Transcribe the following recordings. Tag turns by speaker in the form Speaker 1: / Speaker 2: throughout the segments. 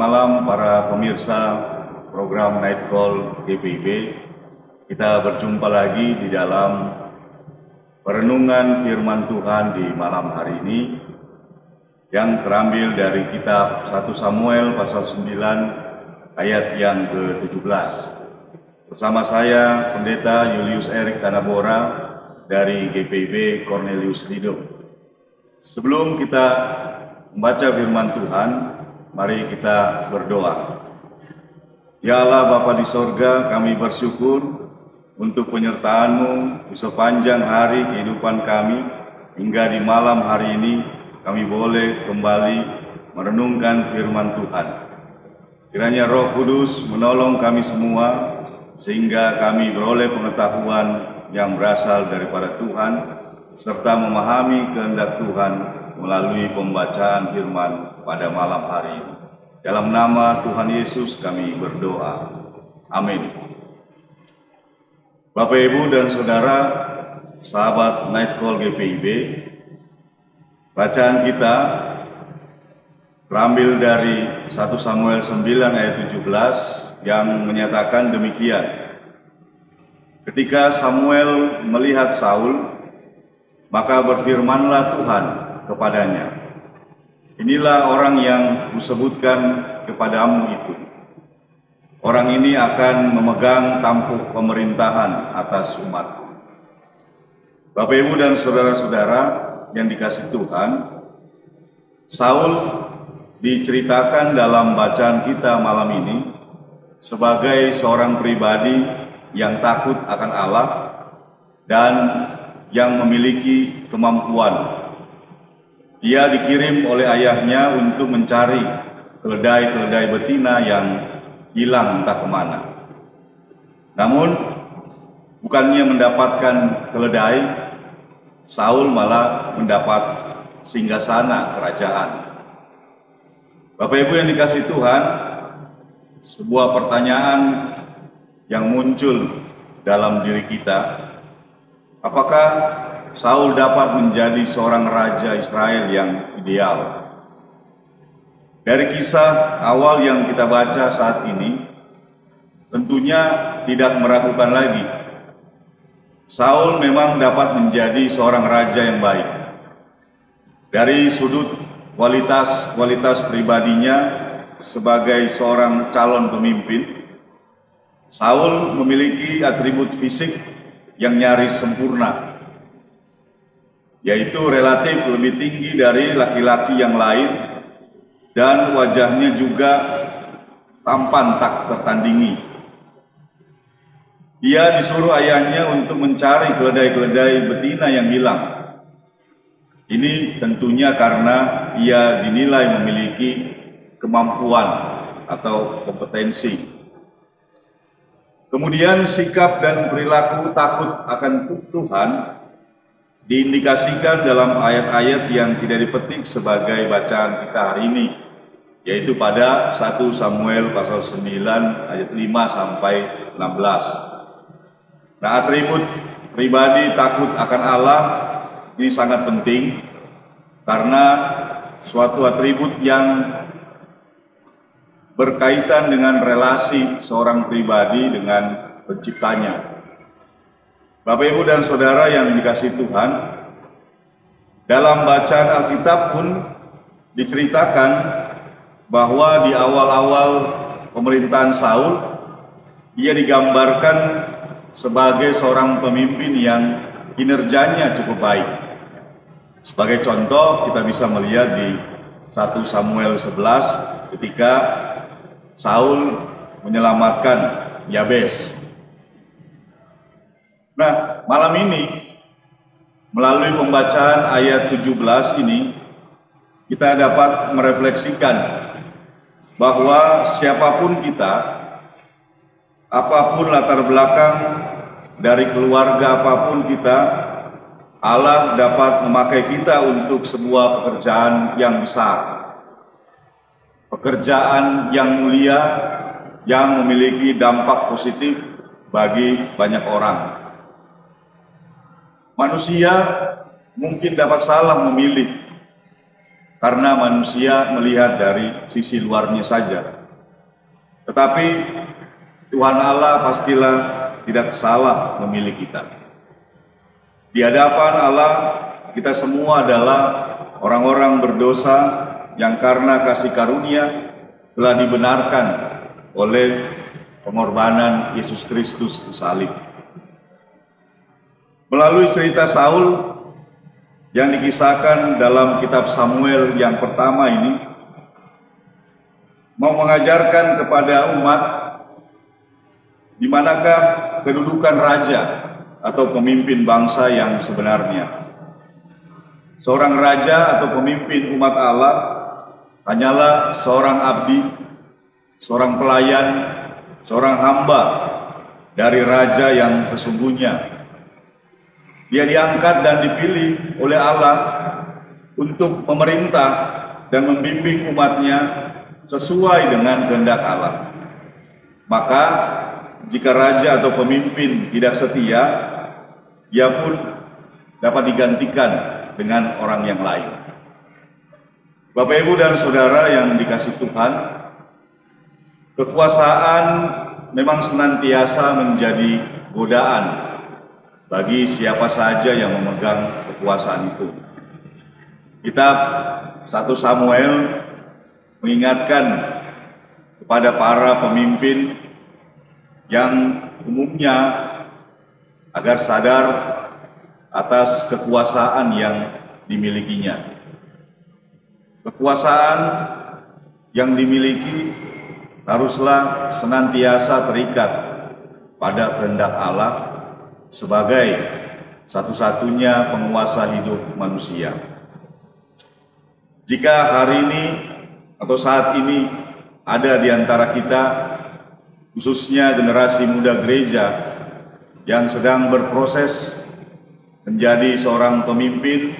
Speaker 1: malam para pemirsa program Night Call GPIB. Kita berjumpa lagi di dalam perenungan firman Tuhan di malam hari ini yang terambil dari kitab 1 Samuel pasal 9 ayat yang ke-17. Bersama saya Pendeta Julius Erik Tanabora dari GPIB Cornelius Lido. Sebelum kita membaca firman Tuhan, mari kita berdoa. Ya Allah Bapa di sorga, kami bersyukur untuk penyertaan-Mu di sepanjang hari kehidupan kami, hingga di malam hari ini kami boleh kembali merenungkan firman Tuhan. Kiranya Roh Kudus menolong kami semua, sehingga kami beroleh pengetahuan yang berasal daripada Tuhan, serta memahami kehendak Tuhan melalui pembacaan firman pada malam hari ini. Dalam nama Tuhan Yesus kami berdoa. Amin. Bapak, Ibu, dan Saudara, sahabat Night Call GPIB, bacaan kita terambil dari 1 Samuel 9 ayat 17 yang menyatakan demikian. Ketika Samuel melihat Saul, maka berfirmanlah Tuhan kepadanya, "Inilah orang yang kusebutkan kepadamu itu. Orang ini akan memegang tampuk pemerintahan atas umatku." Bapak, Ibu, dan saudara-saudara yang dikasihi Tuhan, Saul diceritakan dalam bacaan kita malam ini sebagai seorang pribadi yang takut akan Allah dan yang memiliki kemampuan. Ia dikirim oleh ayahnya untuk mencari keledai-keledai betina yang hilang entah kemana. Namun, bukannya mendapatkan keledai, Saul malah mendapat singgasana kerajaan. Bapak Ibu yang dikasihi Tuhan, sebuah pertanyaan yang muncul dalam diri kita, apakah Saul dapat menjadi seorang raja Israel yang ideal? Dari kisah awal yang kita baca saat ini, tentunya tidak meragukan lagi, Saul memang dapat menjadi seorang raja yang baik. Dari sudut kualitas pribadinya sebagai seorang calon pemimpin, Saul memiliki atribut fisik yang nyaris sempurna, yaitu relatif lebih tinggi dari laki-laki yang lain, dan wajahnya juga tampan tak tertandingi. Ia disuruh ayahnya untuk mencari keledai-keledai betina yang hilang. Ini tentunya karena ia dinilai memiliki kemampuan atau kompetensi. Kemudian sikap dan perilaku takut akan Tuhan diindikasikan dalam ayat-ayat yang tidak dipetik sebagai bacaan kita hari ini, yaitu pada 1 Samuel pasal 9 ayat 5 sampai 16. Nah, atribut pribadi takut akan Allah ini sangat penting karena suatu atribut yang berkaitan dengan relasi seorang pribadi dengan penciptanya. Bapak, Ibu, dan Saudara yang dikasihi Tuhan, dalam bacaan Alkitab pun diceritakan bahwa di awal-awal pemerintahan Saul, ia digambarkan sebagai seorang pemimpin yang kinerjanya cukup baik. Sebagai contoh, kita bisa melihat di 1 Samuel 11 ketika Saul menyelamatkan Yabes. Nah, malam ini melalui pembacaan ayat 17 ini kita dapat merefleksikan bahwa siapapun kita, apapun latar belakang dari keluarga apapun kita, Allah dapat memakai kita untuk sebuah pekerjaan yang besar. Pekerjaan yang mulia yang memiliki dampak positif bagi banyak orang. Manusia mungkin dapat salah memilih karena manusia melihat dari sisi luarnya saja. Tetapi Tuhan Allah pastilah tidak salah memilih kita. Di hadapan Allah, kita semua adalah orang-orang berdosa yang karena kasih karunia telah dibenarkan oleh pengorbanan Yesus Kristus di salib. Melalui cerita Saul yang dikisahkan dalam kitab Samuel yang pertama ini, mau mengajarkan kepada umat di manakah kedudukan raja atau pemimpin bangsa yang sebenarnya. Seorang raja atau pemimpin umat Allah hanyalah seorang abdi, seorang pelayan, seorang hamba dari raja yang sesungguhnya. Dia diangkat dan dipilih oleh Allah untuk memerintah dan membimbing umatnya sesuai dengan kehendak Allah. Maka jika raja atau pemimpin tidak setia, ia pun dapat digantikan dengan orang yang lain. Bapak, Ibu, dan Saudara yang dikasihi Tuhan, kekuasaan memang senantiasa menjadi godaan bagi siapa saja yang memegang kekuasaan itu. Kitab 1 Samuel mengingatkan kepada para pemimpin yang umumnya agar sadar atas kekuasaan yang dimilikinya. Kekuasaan yang dimiliki haruslah senantiasa terikat pada kehendak Allah sebagai satu-satunya penguasa hidup manusia. Jika hari ini atau saat ini ada di antara kita, khususnya generasi muda gereja yang sedang berproses menjadi seorang pemimpin,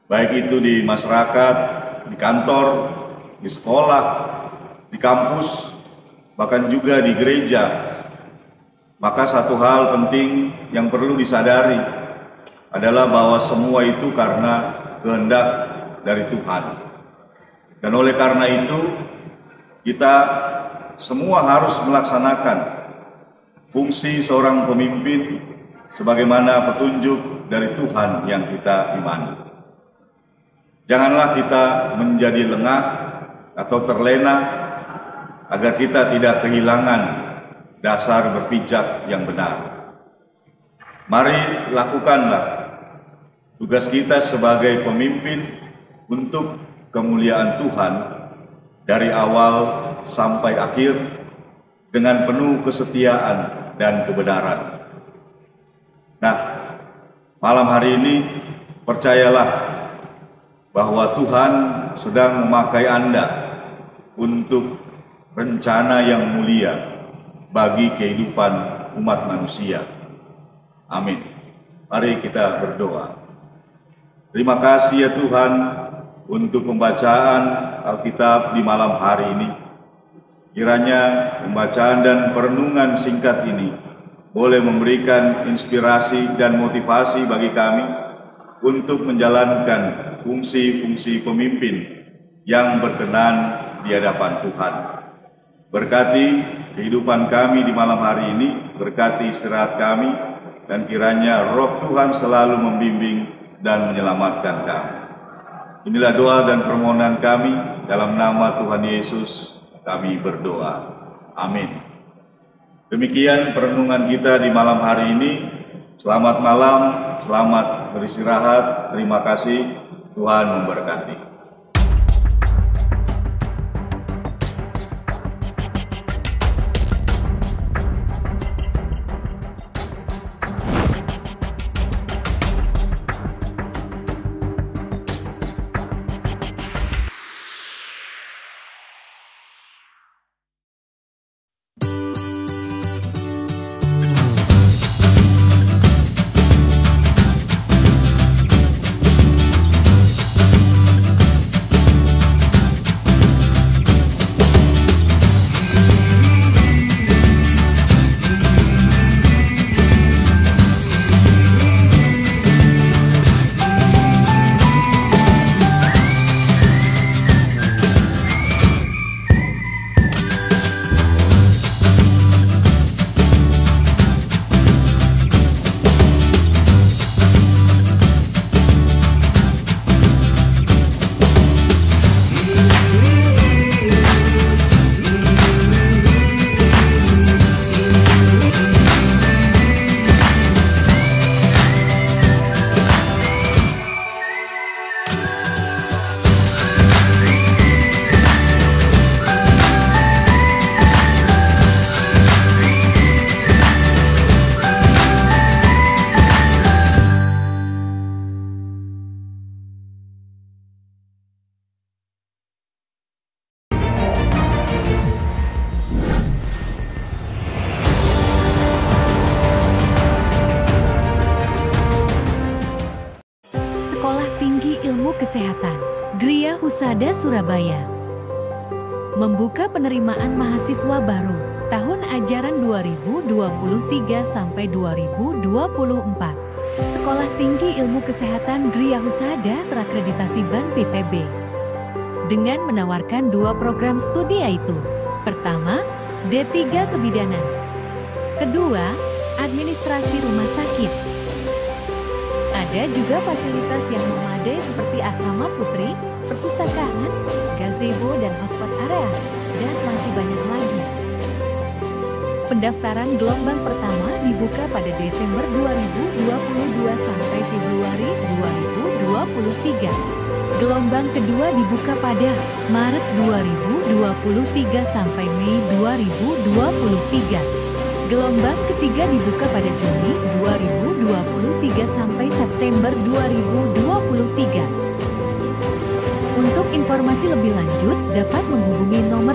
Speaker 1: baik itu di masyarakat, di kantor, di sekolah, di kampus, bahkan juga di gereja, maka satu hal penting yang perlu disadari adalah bahwa semua itu karena kehendak dari Tuhan. Dan oleh karena itu, kita semua harus melaksanakan fungsi seorang pemimpin sebagaimana petunjuk dari Tuhan yang kita imani. Janganlah kita menjadi lengah atau terlena agar kita tidak kehilangan dasar berpijak yang benar. Mari lakukanlah tugas kita sebagai pemimpin untuk kemuliaan Tuhan dari awal sampai akhir dengan penuh kesetiaan dan kebenaran. Nah, malam hari ini percayalah bahwa Tuhan sedang memakai Anda untuk rencana yang mulia bagi kehidupan umat manusia. Amin. Mari kita berdoa. Terima kasih ya Tuhan untuk pembacaan Alkitab di malam hari ini. Kiranya pembacaan dan perenungan singkat ini boleh memberikan inspirasi dan motivasi bagi kami untuk menjalankan fungsi-fungsi pemimpin yang berkenan di hadapan Tuhan. Berkati kehidupan kami di malam hari ini, berkati istirahat kami, dan kiranya Roh Tuhan selalu membimbing dan menyelamatkan kami. Inilah doa dan permohonan kami, dalam nama Tuhan Yesus kami berdoa. Amin. Demikian perenungan kita di malam hari ini. Selamat malam, selamat beristirahat. Terima kasih, Tuhan memberkati.
Speaker 2: Kesehatan, Gria Husada Surabaya. Membuka penerimaan mahasiswa baru tahun ajaran 2023 sampai 2024. Sekolah Tinggi Ilmu Kesehatan Gria Husada terakreditasi BAN PTB dengan menawarkan 2 program studi, yaitu pertama, D3 Kebidanan, kedua, Administrasi Rumah Sakit. Ada juga fasilitas yang memadai seperti asrama putri, perpustakaan, gazebo dan hotspot area, dan masih banyak lagi. Pendaftaran gelombang pertama dibuka pada Desember 2022 sampai Februari 2023. Gelombang kedua dibuka pada Maret 2023 sampai Mei 2023. Gelombang ketiga dibuka pada Juni 2023 sampai September 2023. Untuk informasi lebih lanjut dapat menghubungi nomor